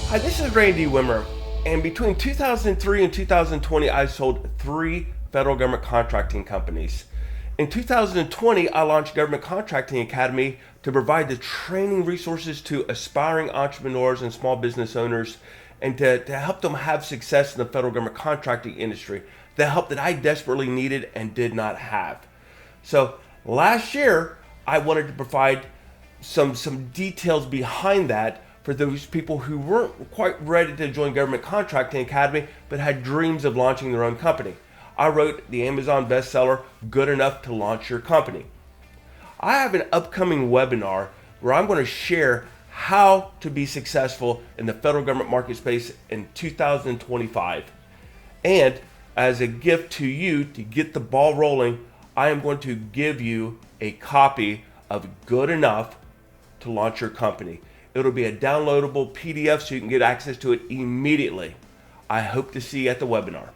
Hi, this is Randy Wimmer, and between 2003 and 2020, I sold 3 federal government contracting companies. In 2020, I launched Government Contracting Academy to provide the training resources to aspiring entrepreneurs and small business owners and to help them have success in the federal government contracting industry, the help that I desperately needed and did not have. So last year, I wanted to provide some details behind that for those people who weren't quite ready to join Government Contracting Academy but had dreams of launching their own company. I wrote the Amazon bestseller, Good Enough to Launch Your Company. I have an upcoming webinar where I'm going to share how to be successful in the federal government market space in 2025. And as a gift to you to get the ball rolling, I am going to give you a copy of Good Enough to Launch Your Company. It'll be a downloadable PDF so you can get access to it immediately. I hope to see you at the webinar.